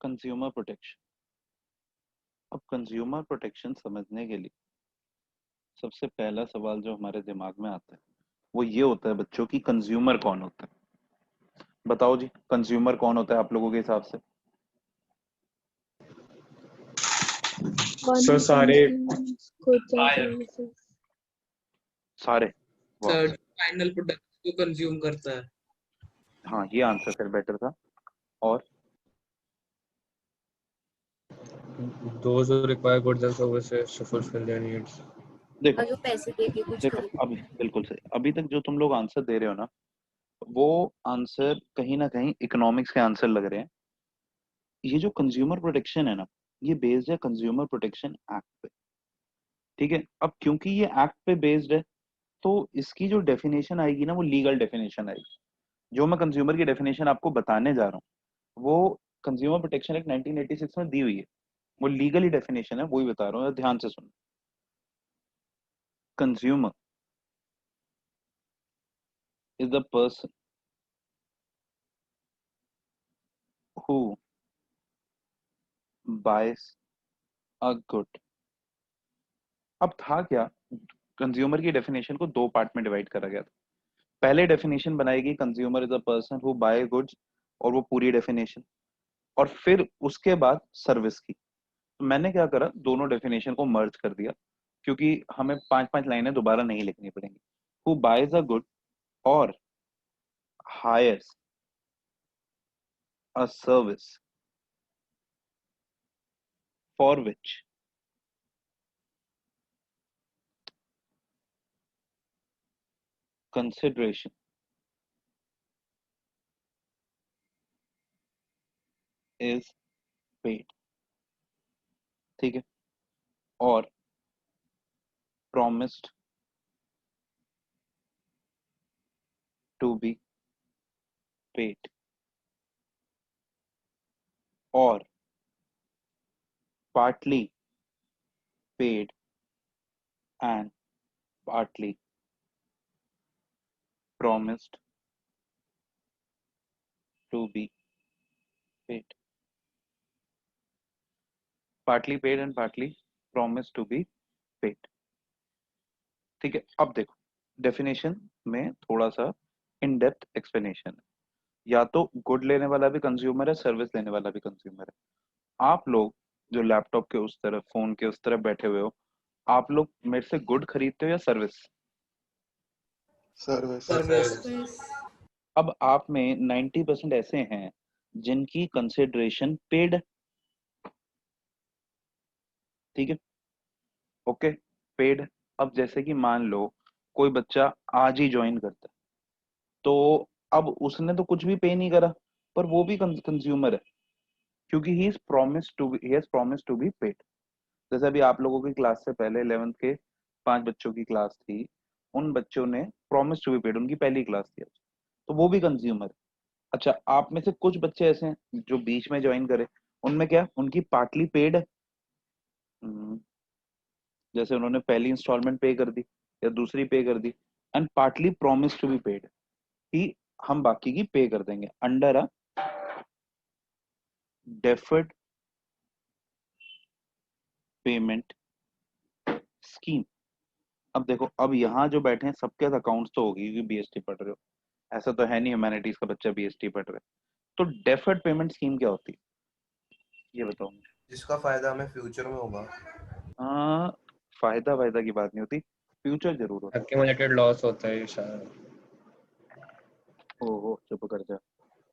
Consumer protection. अब consumer protection समझने के लिए सबसे पहला सवाल जो हमारे दिमाग में आता है वो ये होता है बच्चों की, कंज्यूमर कौन होता है? बताओ जी, कंज्यूमर कौन होता है आप लोगों के हिसाब से? One सर who सारे consumes goods or buyer, services. सारे। वाह, सर फाइनल प्रोडक्ट को कंज्यूम करता है। हाँ ये आंसर फिर बेटर था। और those who require goods and services to fulfill their needs. देखो और जो पैसे दे के कुछ देखो खरीद अभी बिल्कुल सही, अभी तक जो तुम लोग आंसर दे रहे हो ना वो आंसर कहीं ना कहीं इकोनॉमिक्स के आंसर लग रहे हैं। ये जो कंज्यूमर प्रोटेक्शन है ना, ये बेस्ड है कंज्यूमर प्रोटेक्शन एक्ट पे। ठीक है, अब क्योंकि ये एक्ट पे बेस्ड है तो इसकी जो डेफिनेशन आएगी ना वो लीगल डेफिनेशन आएगी। जो मैं कंज्यूमर की डेफिनेशन आपको बताने जा रहा हूँ वो कंज्यूमर प्रोटेक्शन एक्ट 1986 में दी हुई है, वो लीगली डेफिनेशन है, वही बता रहा हूँ, ध्यान से सुनो। Consumer is the person who buys a good. अब था क्या, कंज्यूमर की डेफिनेशन को दो पार्ट में डिवाइड करा गया था। पहले डेफिनेशन बनाएगी consumer is a person who buy goods, और वो पूरी डेफिनेशन, और फिर उसके बाद सर्विस की। तो मैंने क्या करा, दोनों डेफिनेशन को मर्ज कर दिया, क्योंकि हमें पांच पांच लाइनें दोबारा नहीं लिखनी पड़ेंगी। हु बाइज अ गुड और hires a service for which consideration is paid. ठीक है, और promised to be paid, or partly paid and partly promised to be paid, partly paid and partly promised to be paid। ठीक है, अब देखो definition में थोड़ा सा इन डेप्थ एक्सप्लेनेशन है। या तो गुड लेने वाला भी कंज्यूमर है, सर्विस लेने वाला भी कंज्यूमर है। आप लोग जो लैपटॉप के उस तरफ, फोन के उस तरफ बैठे हुए हो, आप लोग मेरे से गुड खरीदते हो या सर्विस? सर्विस। सर्विस। अब आप में 90% ऐसे हैं जिनकी कंसिडरेशन पेड। ठीक है, ओके, पेड। अब जैसे कि मान लो कोई बच्चा आज ही ज्वाइन करता है, तो अब उसने तो कुछ भी पे नहीं करा, पर वो भी कंज्यूमर है, क्योंकि he is promise to be paid. जैसे अभी आप लोगों की क्लास से पहले 11th के 5 बच्चों की क्लास थी, उन बच्चों ने प्रॉमिस टू बी पेड, उनकी पहली क्लास थी आज, तो वो भी कंज्यूमर है। अच्छा, आप में से कुछ बच्चे ऐसे हैं जो बीच में ज्वाइन करे, उनमें क्या, उनकी पार्टली पेड है। जैसे उन्होंने पहली इंस्टॉलमेंट पे कर दी या दूसरी पे कर दी, and partly promise to be paid, कि हम बाकी की पे कर देंगे under a deferred payment scheme. अब देखो, अब यहाँ जो बैठे हैं सबके अकाउंट्स तो होगी क्योंकि बीएसटी पढ़ रहे हो, ऐसा तो है नहीं ह्यूमैनिटीज का बच्चा बीएसटी पढ़ रहा है। तो डेफर्ड पेमेंट स्कीम क्या होती है ये बताओ मुझे। जिसका फायदा हमें फ्यूचर में होगा। हाँ, फायदा फायदा की बात नहीं होती, फ्यूचर जरूर होता accumulated loss होता है ये शायद। है। ओहो चुप कर जा,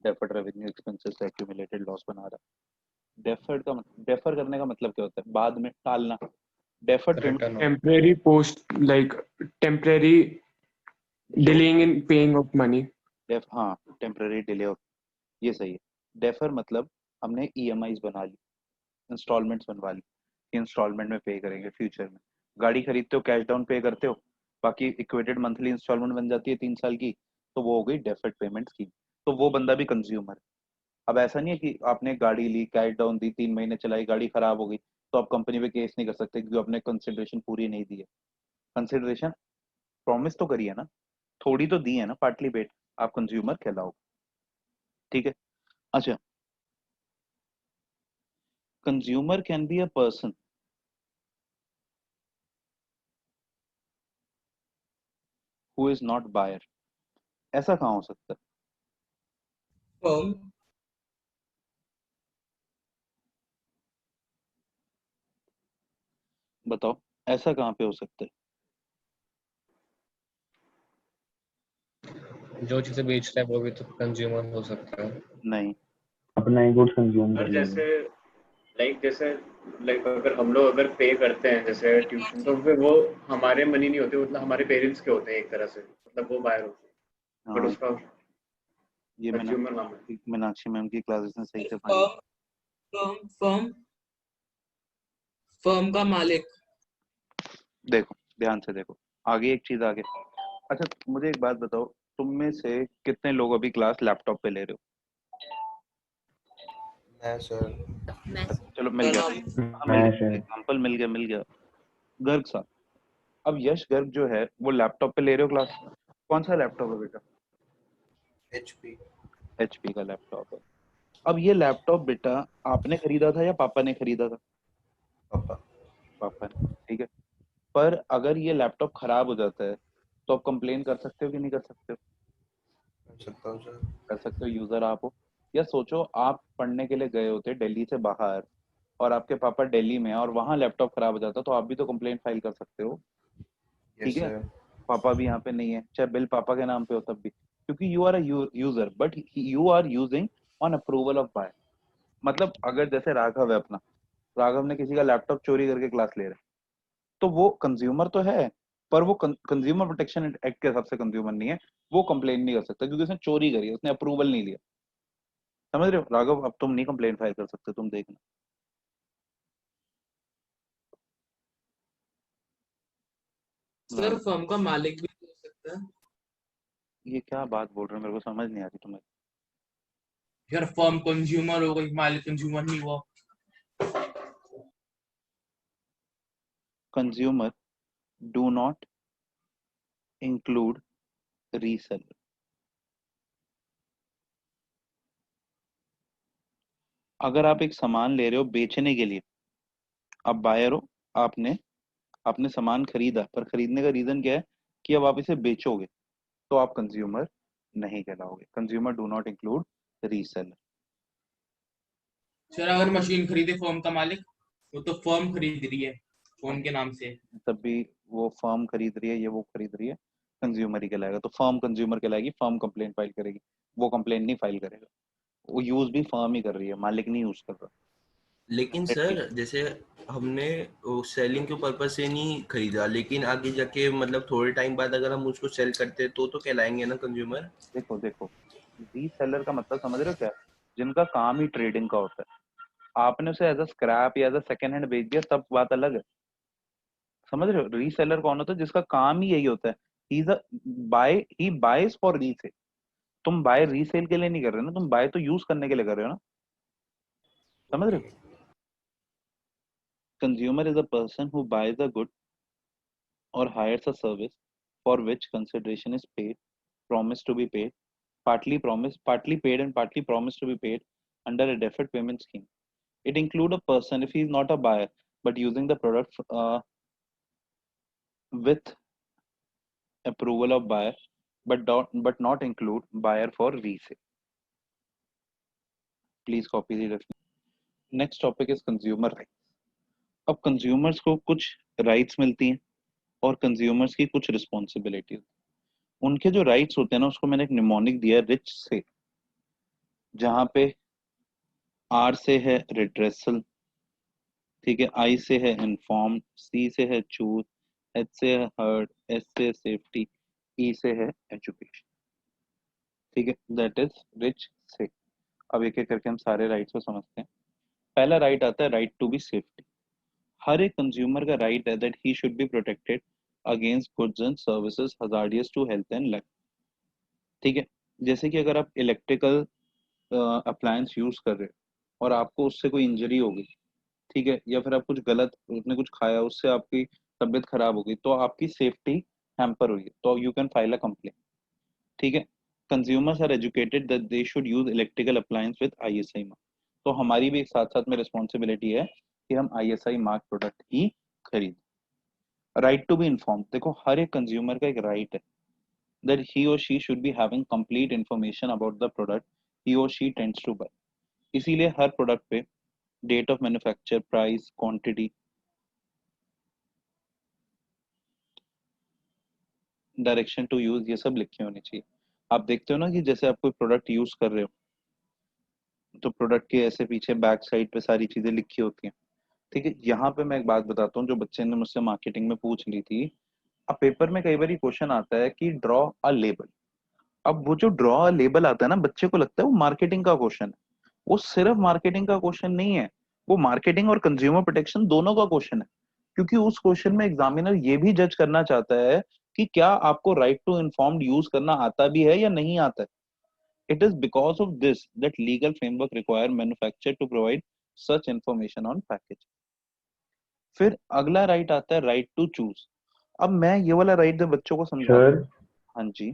डेफर्ड रेवेन्यू एक्सपेंसेस से एक्यूमुलेटेड लॉस बना रहा है। डेफर करने का मतलब क्या होता है, बाद में टालना। Deferred payment Return of temporary post like temporary जो delaying in paying of money. हाँ, टेम्पररी डिले, ये सही है। डेफर मतलब हमने ईएमआईज बना ली, इंस्टॉलमेंट्स बनवा ली, इंस्टॉलमेंट में पे करेंगे फ्यूचर में। गाड़ी खरीदते हो कैश डाउन पे करते हो, बाकी इक्वेटेड मंथली इंस्टॉलमेंट बन जाती है 3 साल की, तो वो हो गई डेफर्ड पेमेंट स्कीम। तो वो बंदा भी कंज्यूमर है। अब ऐसा नहीं है कि आपने गाड़ी ली, कैश डाउन दी, 3 महीने चलाई, गाड़ी खराब हो गई, तो आप कंपनी पे केस नहीं कर सकते क्योंकि आपने कंसिडरेशन पूरी नहीं दी है। कंसिडरेशन प्रॉमिस तो करी है ना, थोड़ी तो दी है ना, पार्टली पेड, आप कंज्यूमर कहलाओ। ठीक है, अच्छा consumer can be a person who is not buyer. ऐसा कहाँ हो सकता है? firm, बताओ, ऐसा कहाँ पे हो सकता है? जो चीजें बेच रहा है वो भी तो कंज्यूमर हो सकता है। नहीं, अपना ही गुड कंज्यूम और कर लेंगे। जैसे अगर हम लोग अगर पे करते हैं जैसे ट्यूशन, तो फिर वो हमारे मनी नहीं होते, मतलब हमारे पेरेंट्स के होते हैं एक तरह से, मतलब वो बाहर होते हैं, बट हाँ, उसका ये कंज्यूमर नाम है। मीनाक्षी मैम की क्लासेस में सही से फाइंड। firm, firm, firm का मालिक। देखो, ध्यान से देखो, आगे एक चीज आगे। अच्छा, मुझे एक बात बताओ, तुम में से कितने लोग अभी क्लास लैपटॉप पे ले रहे हो? मैं सर मैं चलो, मिल गया। हाँ, मिल मैं गया, सर एग्जाम्पल मिल गया। गर्ग साहब, अब यश गर्ग जो है वो लैपटॉप पे ले रहे हो क्लास। कौन सा लैपटॉप है बेटा? HP HP का लैपटॉप है। अब ये लैपटॉप बेटा आपने खरीदा था या पापा ने खरीदा था? पापा पापा ने, ठीक है। पर अगर ये लैपटॉप खराब हो जाता है तो आप कंप्लेन कर सकते हो कि नहीं कर सकते हो? कर सकता हूँ सर। कर सकते हो, यूजर आप हो। या सोचो, आप पढ़ने के लिए गए होते दिल्ली से बाहर और आपके पापा दिल्ली में हैं और वहां लैपटॉप खराब हो जाता, तो आप भी तो कंप्लेंट फाइल कर सकते हो। यस ठीक है, सर। पापा भी यहाँ पे नहीं है, चाहे बिल पापा के नाम पे हो तब भी, क्योंकि you are a user, but you are using on approval of buy. मतलब अगर जैसे राघव है अपना, राघव ने किसी का लैपटॉप चोरी करके क्लास ले रहा है, तो वो कंज्यूमर तो है, पर वो कंज्यूमर प्रोटेक्शन एक्ट के हिसाब से कंज्यूमर नहीं है। वो कंप्लेन नहीं कर सकता क्योंकि उसने चोरी करी है, उसने अप्रूवल नहीं लिया। समझ रहे हो राघव? अब तुम नहीं कंप्लेन फाइल कर सकते, तुम देखना। सर फर्म का मालिक भी हो सकता है। ये क्या बात बोल रहे हो, मेरे को समझ नहीं आ रही तुम्हें। यार फर्म कंज्यूमर हो गई, मालिक कंज्यूमर नहीं हुआ। Consumer do not include reseller. अगर आप एक सामान ले रहे हो बेचने के लिए, आप बायर हो, आपने आपने सामान खरीदा, पर खरीदने का रीजन क्या है कि अब आप इसे बेचोगे, तो आप कंज्यूमर नहीं कहलाओगे। Consumer do not include reseller. Sir अगर मशीन खरीदे फर्म का मालिक, वो तो फर्म खरीद रही है फोन के नाम से। तब भी वो फर्म खरीद रही है, ये वो खरीद रही है, कंज्यूमर ही कहलाएगा। तो फर्म कंज्यूमर कहलाएगी, फर्म कंप्लेंट फाइल करेगी, वो कंप्लेंट नहीं फाइल करेगा। वो यूज भी फर्म ही कर रही है, मालिक नहीं यूज कर रहा। लेकिन Exactly. सर जैसे हमने सेलिंग के पर्पज से नहीं खरीदा, लेकिन आगे जाके मतलब थोड़े टाइम बाद अगर हम उसको सेल करते हैं तो कहलाएंगे ना कंज्यूमर। देखो देखो, रीसेलर का मतलब समझ रहे हो क्या है? जिनका काम ही ट्रेडिंग का होता है। आपने उसे एज अ स्क्रैप या एज अ सेकेंड हैंड बेच दिया, तब बात अलग है। समझ रहे हो? रीसेलर कौन होता है? जिसका काम ही यही होता है। He is a buy, he buys for resale. तुम बाय रीसेल के लिए नहीं कर रहे हो ना, तुम बाय तो यूज करने के लिए कर रहे हो ना। समझ रहे हो? Consumer is a person who boys a good or hires a service for which consideration is paid, promised to be paid, partly paid and partly promised to be paid under a deferred payment scheme. It include a person if he is not a buyer but using the product with approval of buyer, but not include buyer for resale. Please copy the definition. Next topic is consumer rights. अब consumers को कुछ rights मिलती हैं और consumers की कुछ responsibilities। उनके जो rights होते हैं ना, उसको मैंने एक निमोनिक दिया है रिच से, जहां पे आर से है रिड्रेसल, ठीक है, आई से है इन्फॉर्म, सी से है चूज, एच से है हर्ड, एस से सेफ्टी, ई से है एजुकेशन। ठीक है, दैट इज रिच से। अब एक एक करके हम सारे राइट्स को समझते हैं। पहला राइट आता है राइट टू बी सेफ्टी। हर एक कंज्यूमर का राइट है that he should be protected against goods and services hazardous to health and life. ठीक है, जैसे कि अगर आप इलेक्ट्रिकल अप्लायंस यूज कर रहे हो और आपको उससे कोई इंजरी हो गई, ठीक है, या फिर आप कुछ गलत, उसने कुछ खाया, उससे आपकी तबीयत खराब हो गई, तो आपकी सेफ्टी हैम्पर हुई है, तो you can file a complaint. ठीक है, consumers are educated that they should use electrical appliance with ISI mark. तो हमारी भी एक साथ साथ में रिस्पॉन्सिबिलिटी है कि हम ISI मार्क प्रोडक्ट ही खरीदें। राइट टू बी इन्फॉर्म, देखो हर एक कंज्यूमर का एक राइट है that he or she should be having complete information about the product he or she tends to buy। इसीलिए हर प्रोडक्ट पे date of manufacture, price, quantity, direction to use, ये सब लिखे होने चाहिए। आप देखते हो ना कि जैसे आप कोई प्रोडक्ट यूज कर रहे हो तो प्रोडक्ट के ऐसे पीछे बैक साइड पे सारी चीजें लिखी होती हैं, ठीक है। यहाँ पे मैं एक बात बताता हूँ जो बच्चे ने मुझसे मार्केटिंग में पूछ ली थी। अब पेपर में कई बार ये क्वेश्चन आता है कि ड्रॉ अ लेबल। अब वो जो ड्रॉ अ लेबल आता है ना, बच्चे को लगता है वो मार्केटिंग का क्वेश्चन है। वो सिर्फ मार्केटिंग का क्वेश्चन नहीं है, वो मार्केटिंग और कंज्यूमर प्रोटेक्शन दोनों का क्वेश्चन है। क्योंकि उस क्वेश्चन में एग्जामिनर ये भी जज करना चाहता है कि क्या आपको राइट टू इन्फॉर्म्ड यूज करना आता भी है या नहीं आता है। It is because of this that legal framework require manufacturer to provide such information on package. फिर अगला राइट आता है राइट टू चूज। अब मैं ये वाला राइट जब बच्चों को समझाता सर हूँ, हाँ जी,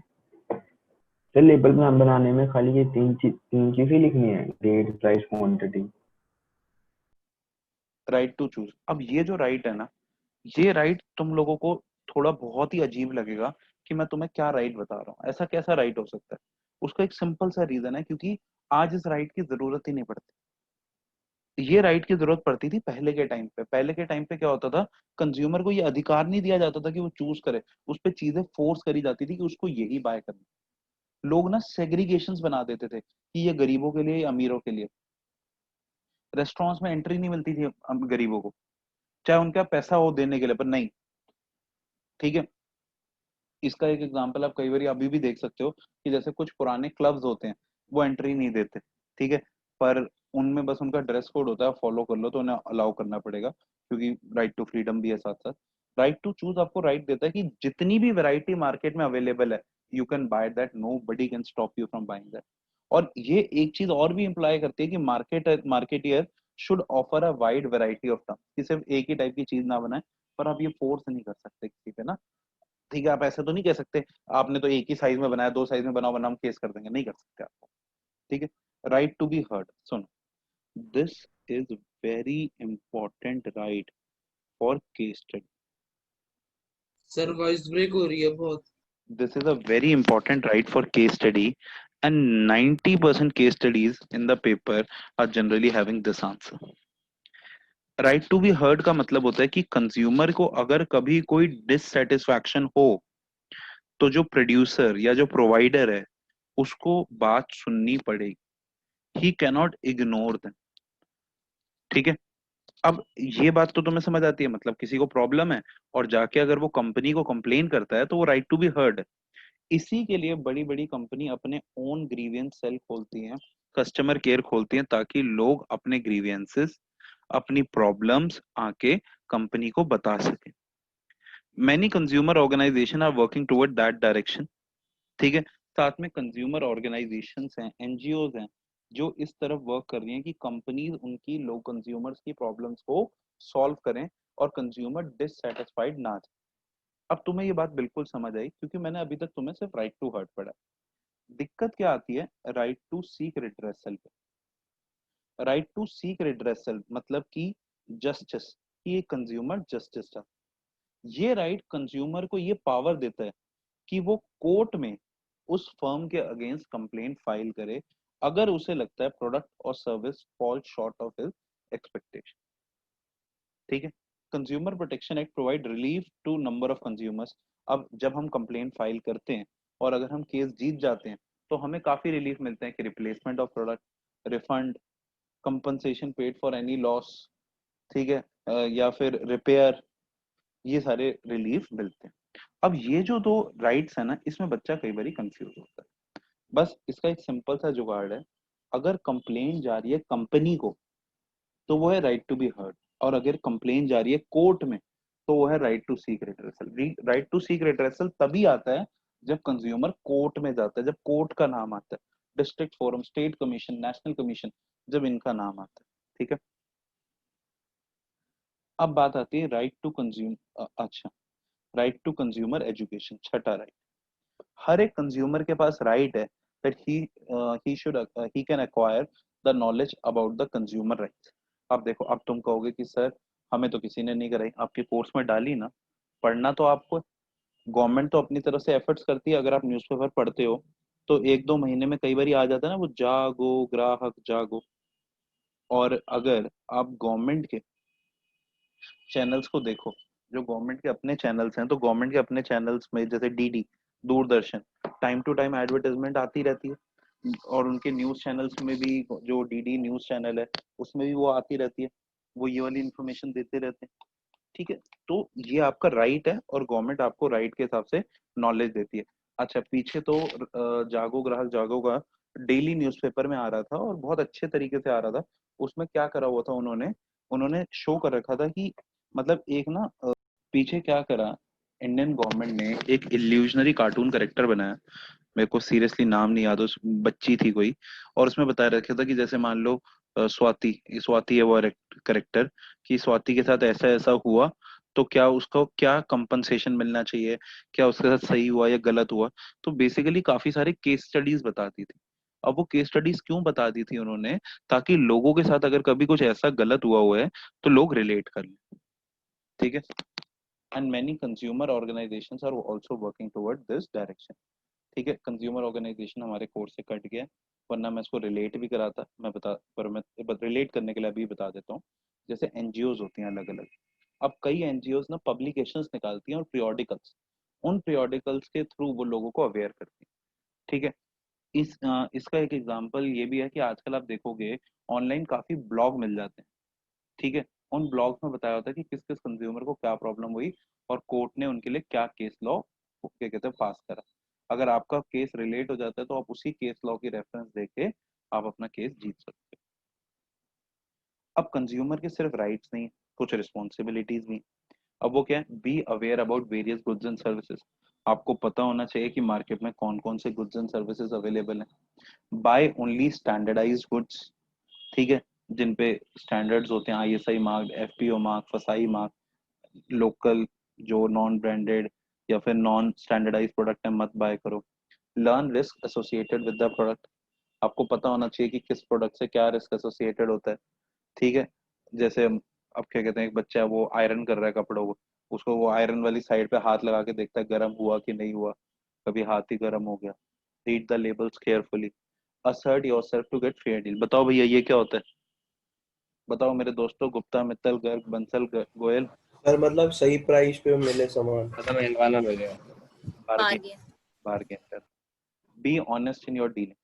सर लेबल बनाने में खाली ये तीन चीजें लिखनी है, date, price, quantity. Right to choose. अब ये जो राइट है ना, ये राइट तुम लोगों को थोड़ा बहुत ही अजीब लगेगा कि मैं तुम्हें क्या राइट बता रहा हूँ। ऐसा कैसा राइट हो सकता है? उसका एक सिंपल सा रीजन है, क्योंकि आज इस राइट की जरूरत ही नहीं पड़ती। ये राइट की जरूरत पड़ती थी पहले के टाइम पे। पहले के टाइम पे क्या होता था, कंज्यूमर को ये अधिकार नहीं दिया जाता था कि वो चूज करे, उस पर चीजें फोर्स करी जाती थी कि उसको यही बाय करना। लोग ना सेग्रीगेशंस बना देते थे कि ये गरीबों के लिए, ये अमीरों के लिए। रेस्टोरेंट्स में एंट्री नहीं मिलती थी गरीबों को, चाहे उनका पैसा हो देने के लिए, पर नहीं, ठीक है। इसका एक एग्जांपल आप कई बार अभी भी देख सकते हो कि जैसे कुछ पुराने क्लब्स होते हैं, वो एंट्री नहीं देते, ठीक है, पर उनमें बस उनका ड्रेस कोड होता है, फॉलो कर लो तो उन्हें अलाउ करना पड़ेगा, क्योंकि राइट टू फ्रीडम भी है साथ साथ। राइट टू चूज आपको राइट देता है कि जितनी भी वैरायटी मार्केट में अवेलेबल है, you can buy that, nobody can stop you from buying that. और ये एक चीज और भी इंप्लाई करती है कि marketeer should offer a wide variety of term, कि सिर्फ एक ही टाइप की चीज ना बनाए। पर आप ये फोर्स नहीं कर सकते किसी पे ना, ठीक है। आप ऐसे तो नहीं कह सकते आपने तो एक ही साइज में बनाया, दो साइज में बनाओ वरना हम केस कर देंगे, नहीं कर सकते आप, ठीक है। राइट टू बी हर्ड, सुनो, this is very important right for case study. Sir voice break हो रही है बहुत। This is a very important right for case study, and 90% case studies in the paper are generally having this answer। Right to be heard का मतलब होता है कि consumer को अगर कभी कोई डिससेटिस्फैक्शन हो, तो जो प्रोड्यूसर या जो प्रोवाइडर है उसको बात सुननी पड़ेगी। ही कैनॉट इग्नोर देम, ठीक है। अब ये बात तो तुम्हें समझ आती है, मतलब किसी को प्रॉब्लम है और जाके अगर वो कंपनी को कंप्लेन करता है तो वो राइट टू बी हर्ड है। इसी के लिए बड़ी बड़ी कंपनी अपने ओन ग्रीवियंस सेल खोलती हैं, कस्टमर केयर खोलती हैं, ताकि लोग अपने ग्रीवियंसेस, अपनी प्रॉब्लम्स आके कंपनी को बता सकें। Many consumer organisation are working toward that direction, ठीक है। साथ में कंज्यूमर ऑर्गेनाइजेशंस हैं, एनजीओज हैं, जो इस तरफ वर्क कर रही हैं कि कंपनीज उनकी लोग कंज्यूमर्स की प्रॉब्लम्स को सॉल्व करें और कंज्यूमर डिससेटिस्फाइड ना जाए। अब तुम्हें ये बात बिल्कुल समझ आई, क्योंकि मैंने अभी तक तुम्हें सिर्फ राइट टू हर्ट पढ़ा है। दिक्कत क्या आती है राइट टू सीक रिड्रेसल पे। राइट टू सीक रिड्रेसल मतलब कि जस्टिस, कि कंज्यूमर जस्टिस चाहता है। ये राइट कंज्यूमर को ये पावर देता है कि वो कोर्ट में उस फर्म के अगेंस्ट कंप्लेंट फाइल करे अगर उसे लगता है प्रोडक्ट और service fall short of his expectation, ठीक है। Consumer protection act provide relief to number of consumers. अब जब हम कंप्लेंट फाइल करते हैं और अगर हम केस जीत जाते हैं तो हमें काफी रिलीफ मिलते हैं कि replacement of product, refund, compensation paid for any loss, ठीक है, या फिर रिपेयर, ये सारे रिलीफ मिलते हैं। अब ये जो दो राइट्स है ना, इसमें बच्चा कई बार कंफ्यूज होता है। बस इसका एक सिंपल सा जुगाड़ है, अगर कंप्लेन जा रही है कंपनी को तो वो है राइट टू बी हर्ड, और अगर कंप्लेन जा रही है कोर्ट में तो वो है right to seek redressal. Right to seek redressal तभी आता है जब कंज्यूमर कोर्ट में जाता है, जब कोर्ट का नाम आता है, district forum, state commission, national commission, जब इनका नाम आता है, ठीक है। अब बात आती है राइट टू कंज्यूम, अच्छा, राइट टू कंज्यूमर एजुकेशन, छठा राइट। हर एक कंज्यूमर के पास राइट है that he should he can acquire the knowledge about the consumer rights. अब देखो, अब तुम कहोगे कि सर हमें तो किसी ने नहीं कराई, आपके कोर्स में डाली ना, पढ़ना तो आपको, गवर्नमेंट तो अपनी तरफ से एफर्ट्स करती है। अगर आप न्यूज़पेपर पढ़ते हो तो 1-2 महीने में कई बार आ जाता है ना वो, जागो ग्राहक जागो। और अगर आप गवर्नमेंट के चैनल्स को देखो, जो गवर्नमेंट के अपने चैनल्स हैं, तो गवर्नमेंट के अपने चैनल्स में जैसे DD, Doordarshan, time to time advertisement आती रहती है। और उनके न्यूज चैनल्स में भी, जो डीडी न्यूज चैनल है उसमें भी वो आती रहती है, वो ये वाली इंफॉर्मेशन देते रहते हैं। ठीक है, तो ये आपका राइट है और गवर्नमेंट आपको राइट के हिसाब से नॉलेज देती है। अच्छा, पीछे तो जागो ग्राहक जागो का डेली न्यूज़पेपर में आ रहा था और बहुत अच्छे तरीके से आ रहा था। उसमें क्या करा हुआ था उन्होंने, उन्होंने शो कर रखा था कि मतलब एक ना पीछे क्या करा, इंडियन गवर्नमेंट ने एक इल्यूजनरी कार्टून करेक्टर बनाया, मेरे को सीरियसली नाम नहीं याद, उस बच्ची थी कोई, और उसमें बताया रखा था कि जैसे मान लो स्वाति, स्वाति है वो करेक्टर, कि स्वाति के साथ ऐसा ऐसा हुआ तो क्या उसको क्या कंपनसेशन मिलना चाहिए, क्या उसके साथ सही हुआ या गलत हुआ। तो बेसिकली काफी सारे केस स्टडीज बताती थी। अब वो केस स्टडीज क्यों बता दी थी उन्होंने, ताकि लोगों के साथ अगर कभी कुछ ऐसा गलत हुआ है तो लोग रिलेट कर लें। ठीक है, and many consumer organisations are also working toward this direction. ठीक है, कंज्यूमर ऑर्गेनाइजेशन हमारे कोर्स से कट गया, वरना मैं इसको रिलेट भी कराता, मैं बता, पर मैं रिलेट करने के लिए अभी बता देता हूँ। जैसे एनजीओज होती हैं अलग अलग, अब कई एनजीओज ना पब्लिकेशंस निकालती हैं और पीरियोडिकल्स, उन पीरियोडिकल्स के थ्रू वो लोगों को अवेयर करती हैं। ठीक है, इसका एक एग्जांपल ये भी है कि आजकल आप देखोगे ऑनलाइन काफी ब्लॉग मिल जाते हैं। ठीक है, उन ब्लॉग्स में बताया होता है कि किस किस कंज्यूमर को क्या प्रॉब्लम हुई और कोर्ट ने उनके लिए क्या केस लॉ क्या कहते हैं पास करा। अगर आपका केस रिलेट हो जाता है तो आप उसी केस लॉ की रेफरेंस देके आप अपना केस जीत सकते हो। अब कंज्यूमर के सिर्फ राइट्स नहीं, कुछ रिस्पॉन्सिबिलिटीज भी। अब वो क्या है, be aware about various goods and services. आपको पता होना चाहिए कि मार्केट में कौन कौन से गुड्स एंड सर्विसेज अवेलेबल हैं। बाय ओनली स्टैंडर्डाइज्ड गुड्स, ठीक है, जिन पे स्टैंडर्ड्स होते हैं, आईएसआई मार्क, एफपीओ मार्क, फसाई मार्क। लोकल जो नॉन ब्रांडेड या फिर नॉन स्टैंडर्डाइज प्रोडक्ट है मत बाय करो। Learn risk associated with the product. आपको पता होना चाहिए कि किस प्रोडक्ट से क्या रिस्क एसोसिएटेड होता है। ठीक है, जैसे अब क्या कहते हैं, एक बच्चा है वो आयरन कर रहा है कपड़ों को, उसको वो आयरन वाली साइड पे हाथ लगा के देखता है गर्म हुआ कि नहीं हुआ, कभी हाथ ही गर्म हो गया। Read the labels carefully, assert yourself to get fair deal। बताओ भैया ये क्या होता है, बताओ मेरे दोस्तों, गुप्ता मित्तल गर्ग बंसल गोयल। सर मतलब सही प्राइस पे मिले सामान। मतलब मेहनवाना मिल गया। बार्गेन, बार्गेन कर। Be honest in your dealing.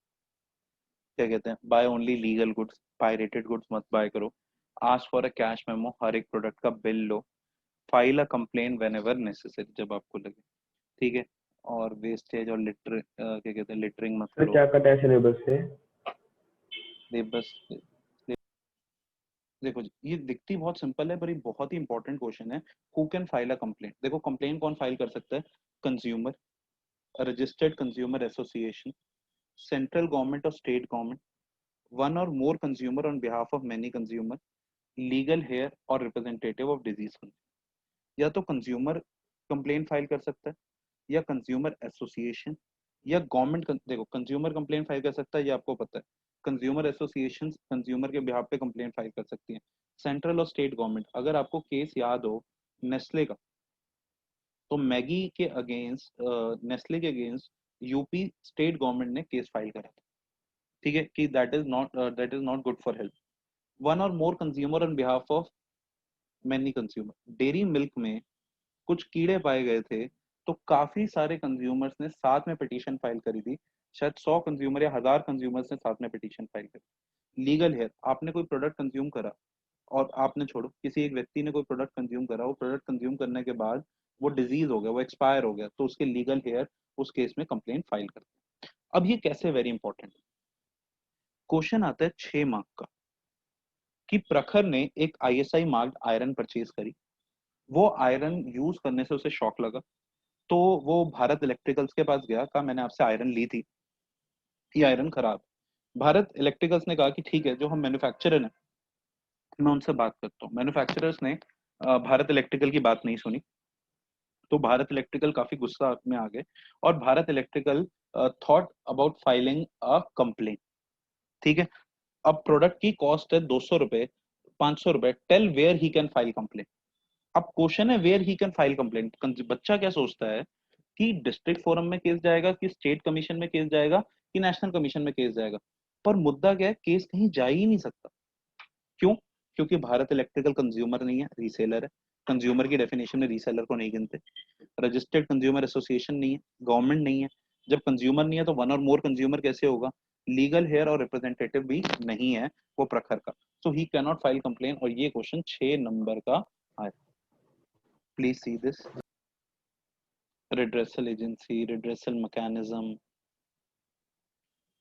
क्या कहते हैं, buy only legal goods, pirated goods मत बाय करो। Ask for a cash memo, हर एक प्रोडक्ट का बिल लो। File a complain whenever necessary, जब आपको लगे। ठीक है, और वेस्टेज और लिटर क्या कहते हैं लिटरिंग मत सर करो। क्या कहता है सिलेबस से? बस देखो जी, ये दिखती बहुत सिंपल है पर ये बहुत ही इंपॉर्टेंट क्वेश्चन है। Who can file a complaint. देखो कंप्लेंट कौन फाइल कर सकता है, consumer, registered consumer association, central government और state government, one or more consumer on behalf of many consumer, legal heir or representative of deceased. या तो consumer complaint file कर सकता है, या कंज्यूमर एसोसिएशन, या गवर्नमेंट। देखो कंज्यूमर कंप्लेंट फाइल कर सकता है, ये आपको पता है। कंज्यूमर एसोसिएशन कंज्यूमर के बिहाफ पे कंप्लेंट फाइल कर सकती है। सेंट्रल और स्टेट गवर्नमेंट, अगर आपको केस याद हो नेस्ले का, तो मैगी के अगेंस्ट, नेस्ले के अगेंस्ट यूपी स्टेट गवर्नमेंट ने केस फाइल करा था। ठीक है, कि that is not good for health. One or more consumer on behalf of many consumer. Dairy milk में कुछ कीड़े पाए गए थे, तो काफी सारे कंज्यूमर्स ने साथ में पिटीशन फाइल करी थी। शायद 100 कंज्यूमर या 1000 कंज्यूमर्स ने साथ में पिटीशन फाइल करी। लीगल हेयर, आपने कोई प्रोडक्ट कंज्यूम करा, और आपने छोड़ो, किसी एक व्यक्ति ने कोई प्रोडक्ट कंज्यूम करा, वो प्रोडक्ट कंज्यूम करने के बाद वो डिजीज हो गया, वो एक्सपायर हो गया, तो उसके लीगल हेयर उस केस में कंप्लेंट फाइल करते हैं। अब ये कैसे, वेरी इंपॉर्टेंट क्वेश्चन आता है 6 मार्क का, कि प्रखर ने एक आईएसआई मार्क्ड आयरन परचेज करी, वो आयरन यूज करने से उसे शॉक लगा, तो वो भारत इलेक्ट्रिकल्स के पास गया, कहा मैंने आपसे आयरन ली थी, ये आयरन खराब। भारत इलेक्ट्रिकल्स ने कहा कि ठीक है, जो हम मैन्युफैक्चरर हैं मैं उनसे बात करता हूँ। मैन्युफैक्चरर्स ने भारत इलेक्ट्रिकल की बात नहीं सुनी, तो भारत इलेक्ट्रिकल काफी गुस्सा में आ गए, और Bharat electrical thought about filing a complaint. ठीक है, अब प्रोडक्ट की कॉस्ट है 200 रुपए, 500 रुपए, tell where he can file complaint. अब क्वेश्चन है where he can file complaint. बच्चा क्या सोचता है कि डिस्ट्रिक्ट फोरम में केस जाएगा, कि स्टेट कमीशन में केस जाएगा, कि नेशनल कमीशन में केस जाएगा। पर मुद्दा क्या है, केस कहीं जा ही नहीं सकता। क्यों? क्योंकि भारत इलेक्ट्रिकल कंज्यूमर नहीं है, रीसेलर है। कंज्यूमर की डेफिनेशन में रीसेलर को नहीं गिनते। रजिस्टर्ड कंज्यूमर एसोसिएशन नहीं है, गवर्नमेंट नहीं है। जब कंज्यूमर नहीं है तो वन और मोर कंज्यूमर कैसे होगा? लीगल हेयर और रिप्रेजेंटेटिव भी नहीं है वो प्रखर का। So he can not file complain. और ये क्वेश्चन 6 नंबर का है। Please see this. redressal agency, redressal mechanism,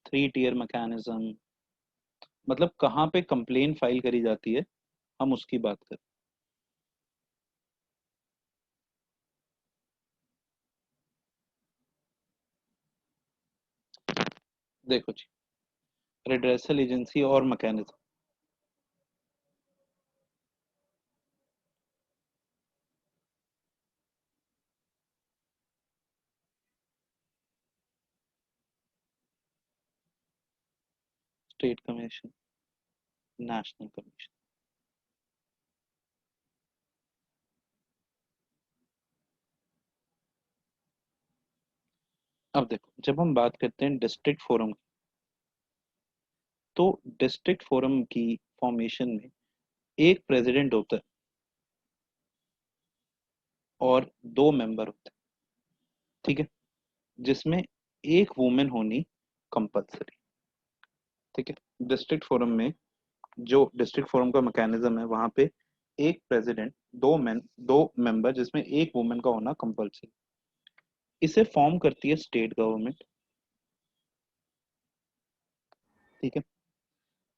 3 tier mechanism, मतलब कहाँ पे कंप्लेन फाइल करी जाती है, हम उसकी बात करें। देखो जी, redressal एजेंसी और mechanism. State commission, national commission. अब देखो, जब हम बात करते हैं डिस्ट्रिक्ट फोरम की, तो डिस्ट्रिक्ट फोरम की फॉर्मेशन में एक प्रेसिडेंट होता है और 2 मेंबर होते हैं, ठीक है, जिसमें एक वुमेन होनी कंपलसरी। ठीक है, डिस्ट्रिक्ट फोरम में जो डिस्ट्रिक्ट फोरम का मैकेनिज्म है, वहां पे एक प्रेसिडेंट, 2 मेंबर, जिसमें एक वुमेन का होना कंपलसरी। इसे फॉर्म करती है स्टेट गवर्नमेंट। ठीक है,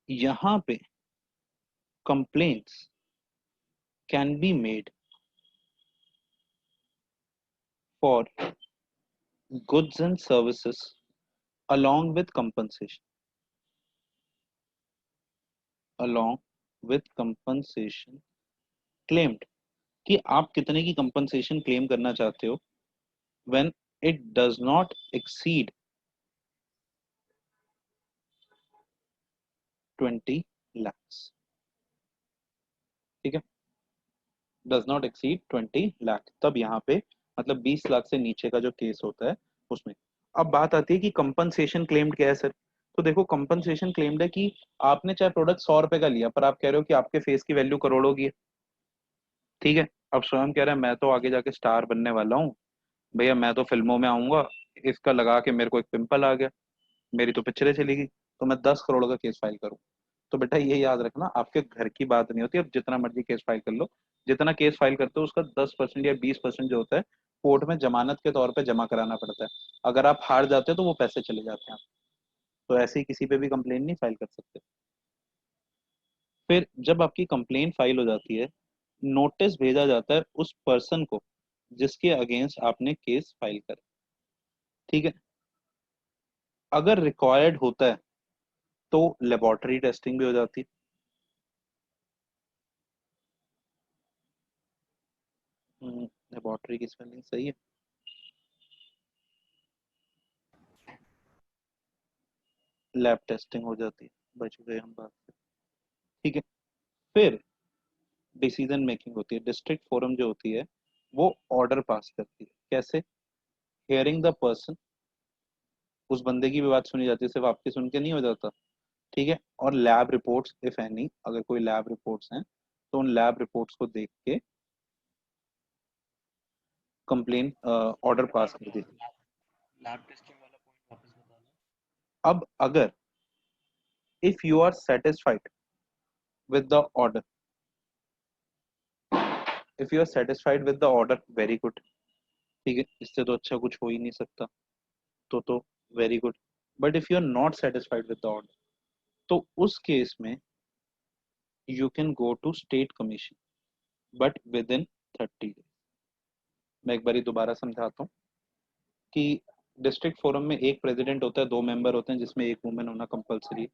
यहाँ पे complaints can be made for goods and services along with compensation, along with compensation claimed, कि आप कितने की कंपनसेशन क्लेम करना चाहते हो when it does not exceed 20 lakhs। ठीक है, does not exceed 20 लाख। तब यहाँ पे मतलब 20 लाख से नीचे का जो केस होता है उसमें। अब बात आती है कि कंपनसेशन क्लेम्ड क्या है सर। तो देखो, कंपनसेशन क्लेम्ड है कि आपने चाहे प्रोडक्ट 100 रुपए का लिया, पर आप कह रहे हो कि आपके फेस की वैल्यू करोड़ों की है। ठीक है, अब स्वयं कह रहा है मैं तो आगे जाके स्टार बनने वाला हूँ भैया, मैं तो फिल्मों में आऊंगा, इसका लगा के मेरे को एक पिंपल आ गया, मेरी तो पिक्चरें चलेगी, तो मैं 10 करोड़ का केस फाइल करूँ। तो बेटा ये याद रखना, आपके घर की बात नहीं होती। अब जितना मर्जी केस फाइल कर लो, जितना केस फाइल करते हो उसका 10% या 20% जो होता है कोर्ट में जमानत के तौर पे जमा कराना पड़ता है। अगर आप हार जाते हो तो वो पैसे चले जाते हैं। तो ऐसे ही किसी पे भी कंप्लेन नहीं फाइल कर सकते। फिर जब आपकी कंप्लेन फाइल हो जाती है, नोटिस भेजा जाता है उस पर्सन को जिसके अगेंस्ट आपने केस फाइल करा। ठीक है, अगर रिक्वायर्ड होता है तो लेबोरेटरी टेस्टिंग भी हो जाती है। लेबोरेटरी की स्पेलिंग सही है? लैब टेस्टिंग हो जाती है, बच गए हम बात से। ठीक है, फिर डिसीजन मेकिंग होती है। डिस्ट्रिक्ट फोरम जो होती है वो ऑर्डर पास करती है। कैसे? हियरिंग द पर्सन, उस बंदे की भी बात सुनी जाती है, सिर्फ आपकी सुन के नहीं हो जाता। ठीक है, और लैब रिपोर्ट्स इफ एनी, अगर कोई लैब रिपोर्ट्स हैं तो उन लैब रिपोर्ट्स को देख के कंप्लेन ऑर्डर पास कर देती है। लैब टेस्टिंग वाला पॉइंट वापस बताना। अब अगर if you are satisfied with the order, if you are satisfied with the order, very good. ठीक है, इससे तो अच्छा कुछ हो ही नहीं सकता, तो very good. But if you are not satisfied with the order, तो उस केस में you can go to state commission, but within 30 days। मैं एक बार दोबारा समझाता हूँ कि डिस्ट्रिक्ट फोरम में एक प्रेसिडेंट होता है, 2 मेंबर होते हैं, जिसमें एक वुमेन होना कंपलसरी है।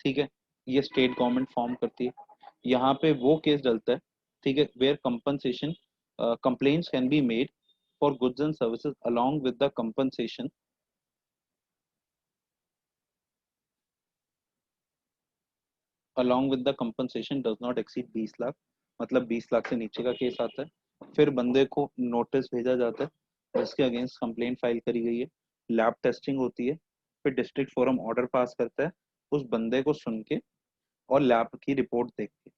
ठीक है, ये स्टेट गवर्नमेंट फॉर्म करती है। यहाँ पे वो केस डलता है, ठीक है, where compensation complaints can be made for goods and services along with the compensation along with the compensation does not exceed 20 lakh, मतलब 20 लाख से नीचे का केस आता है। फिर बंदे को नोटिस भेजा जाता है जिसके अगेंस्ट कंप्लेंट फाइल करी गई है, लैब टेस्टिंग होती है, फिर डिस्ट्रिक्ट फोरम ऑर्डर पास करता है उस बंदे को सुन के और लैब की रिपोर्ट देख के।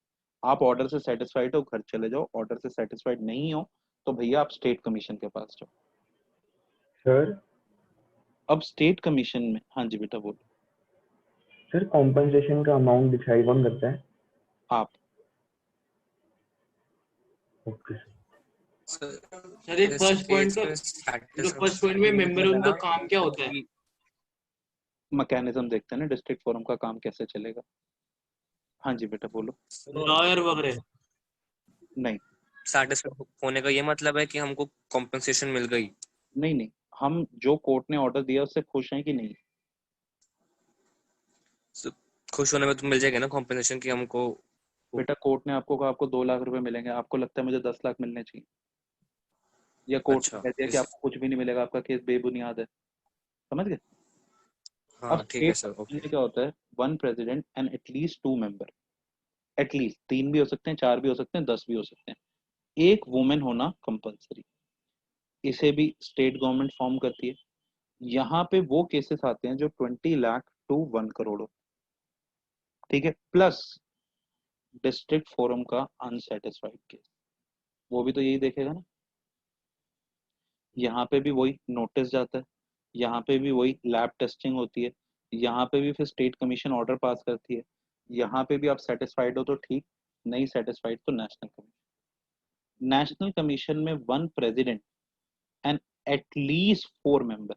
आप ऑर्डर से सेटिस्फाइड हो, घर चले जाओ। ऑर्डर से सेटिस्फाइड नहीं हो तो भैया आप स्टेट कमीशन के पास जाओ। सर अब स्टेट कमीशन में, हाँ जी बेटा बोलो। सर कॉम्पनसेशन का अमाउंट डिसाइड कौन करता है? आप। ओके सर एक फर्स्ट पॉइंट में मेंबर उनका काम क्या होता है? मैकेनिज्म देखते हैं ना डिस्ट्रिक्ट फोरम का काम कैसे चलेगा। हाँ जी बेटा बोलो। लॉयर वगैरह? नहीं सैटिस्फाइड होने का ये मतलब है कि हमको कॉम्पेंसेशन मिल गई? नहीं नहीं, हम जो कोर्ट ने ऑर्डर दिया उससे खुश हैं कि नहीं? खुश होने में तो मिल जाएगा ना कॉम्पेंसेशन कि हमको। बेटा कोर्ट ने आपको कहा आपको 2 लाख रुपए मिलेंगे, आपको लगता है मुझे 10 लाख मिलने चाहिए? या कोर्ट अच्छा, कहती है कि आपको कुछ भी नहीं मिलेगा, आपका केस बेबुनियाद है? समझ गए? अब हाँ ठीक है स्टेट सर, ओके। में क्या होता है, 1 president and at least 2 member, at least 3 भी हो सकते हैं, 4 भी हो सकते हैं, 10 भी हो सकते हैं, एक वुमेन होना कंपलसरी। इसे भी स्टेट गवर्नमेंट फॉर्म करती है। यहाँ पे वो केसेस आते हैं जो 20 लाख टू 1 करोड़ हो, ठीक है, प्लस डिस्ट्रिक्ट फोरम का अनसेटिस्फाइड केस, वो भी तो यही देखेगा ना। यहाँ पे भी वही नोटिस जाता है, यहाँ पे भी वही लैब टेस्टिंग होती है, यहाँ पे भी फिर स्टेट कमीशन ऑर्डर पास करती है। यहाँ पे भी आप सेटिस्फाइड हो तो ठीक, नहीं सेटिस्फाइड तो नेशनल कमीशन। नेशनल कमीशन में 1 president and at least 4 member.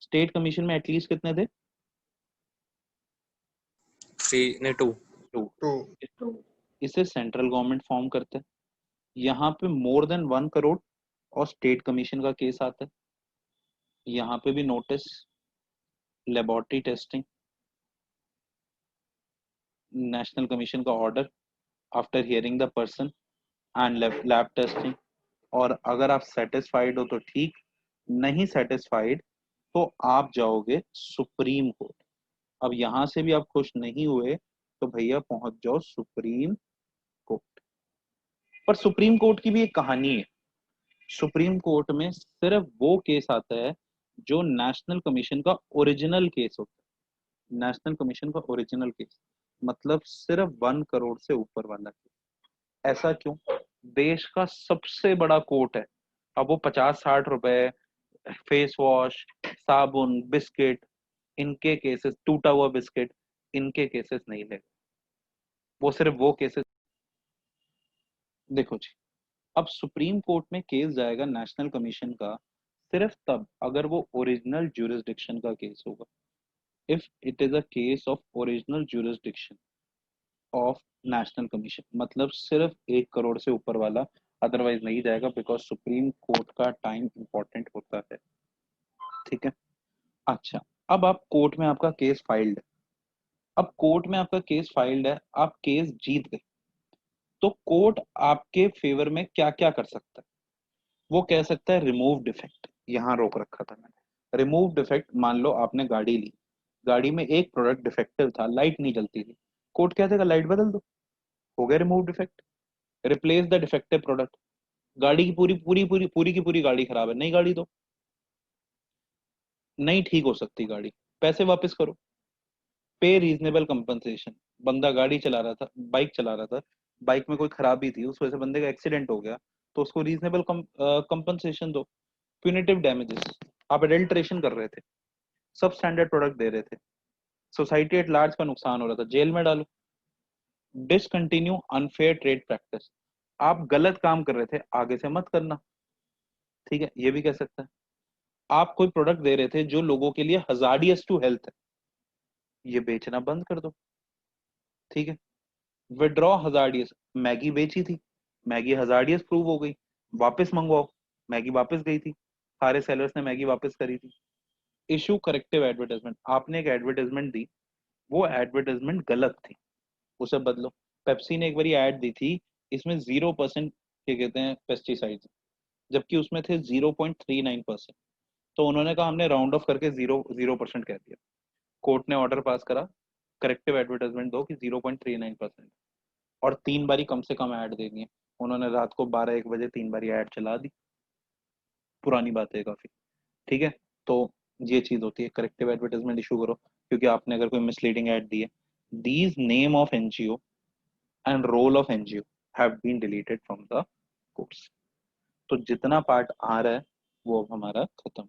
State commission में एटलीस्ट कितने थे? 3 नहीं 2। 2। इसे सेंट्रल गवर्नमेंट फॉर्म करते हैं। यहाँ पे मोर देन 1 करोड़ और स्टेट कमीशन का केस आता है। यहाँ पे भी notice, laboratory testing, national commission का order after hearing the person and lab testing. और अगर आप सेटिस्फाइड हो तो ठीक, नहीं सेटिस्फाइड तो आप जाओगे सुप्रीम कोर्ट। अब यहां से भी आप खुश नहीं हुए तो भैया पहुंच जाओ सुप्रीम कोर्ट। पर सुप्रीम कोर्ट की भी एक कहानी है। सुप्रीम कोर्ट में सिर्फ वो केस आता है जो नेशनल कमीशन का ओरिजिनल केस होता है। नेशनल कमीशन का ओरिजिनल केस मतलब सिर्फ 1 करोड़ से ऊपर वाला केस। ऐसा क्यों? देश का सबसे बड़ा कोर्ट है, अब वो 50-60 रुपए फेस वॉश, साबुन, बिस्किट, इनके केसेस, टूटा हुआ बिस्किट, इनके केसेस नहीं लेगा। वो सिर्फ वो केसेस। देखो जी, अब सुप्रीम कोर्ट में केस जाएगा नेशनल कमीशन का सिर्फ तब अगर वो ओरिजिनल ज्यूरिसडिक्शन का केस होगा। If it is a case of original jurisdiction of national commission, मतलब सिर्फ 1 करोड़ से ऊपर वाला, अदरवाइज नहीं जाएगा बिकॉज सुप्रीम कोर्ट का टाइम इंपॉर्टेंट होता है। ठीक है, अच्छा, अब आप कोर्ट में आपका केस फाइल्ड है। अब कोर्ट में आपका केस फाइल्ड है, आप केस जीत गए, तो कोर्ट आपके फेवर में क्या क्या कर सकता है? वो कह सकता है रिमूव डिफेक्ट। यहाँ रोक रखा था मैंने, रिमूव डिफेक्ट। मान लो आपने गाड़ी ली, गाड़ी में एक प्रोडक्ट डिफेक्टिव था, लाइट नहीं जलती थी, कोर्ट कह देगा लाइट बदल दो, हो गया remove defect. Replace the defective product. गाड़ी की पूरी की पूरी गाड़ी खराब है, नई गाड़ी दो, नहीं ठीक हो सकती गाड़ी, पैसे वापस करो। पे रीजनेबल कंपनसेशन। बंदा गाड़ी चला रहा था, बाइक चला रहा था, बाइक में कोई खराबी थी, उस वजह से बंदे का एक्सीडेंट हो गया, तो उसको रीजनेबल कंपनसेशन दो। प्यूनिटिव डैमेजेस, आप एडल्ट्रेशन कर रहे थे, सब स्टैंडर्ड प्रोडक्ट दे रहे थे, सोसाइटी एट लार्ज का नुकसान हो रहा था, जेल में डालो। डिसकंटिन्यू अनफेयर ट्रेड प्रैक्टिस, आप गलत काम कर रहे थे, आगे से मत करना। ठीक है, ये भी कह सकता है। आप कोई प्रोडक्ट दे रहे थे जो लोगों के लिए हजार्डियस टू हेल्थ है, ये बेचना बंद कर दो। ठीक है, विड्रॉ हजार्डियस, मैगी बेची थी, मैगी हजार्डियस प्रूव हो गई, वापस मंगवाओ, मैगी वापस गई थी, सारे सेलर्स ने मैगी वापस करी थी। इशू करेक्टिव एडवर्टाइजमेंट, आपने एक एडवर्टाइजमेंट दी, वो एडवर्टाइजमेंट गलत थी, उसे बदलो। पेप्सी ने एक बार ऐड दी थी, इसमें 0% क्या कहते हैं पेस्टिसाइड्स, जबकि उसमें थे 0.39%, तो उन्होंने कहा हमने राउंड ऑफ करके 0% कह दिया। कोर्ट ने ऑर्डर पास करा, करेक्टिव एडवर्टाइजमेंट दो कि 0.39%, और 3 बारी कम से कम ऐड देनी है। उन्होंने रात को 12-1 बजे 3 बारी ऐड चला दी, पुरानी बात है काफी, ठीक है। तो ये चीज होती है, करेक्टिव एडवर्टाइजमेंट इशू करो, क्योंकि आपने अगर कोई मिसलीडिंग ऐड दी है, these name of NGO and role of NGO have been deleted from the course. तो जितना पार्ट आ रहा है वो अब हमारा खत्म।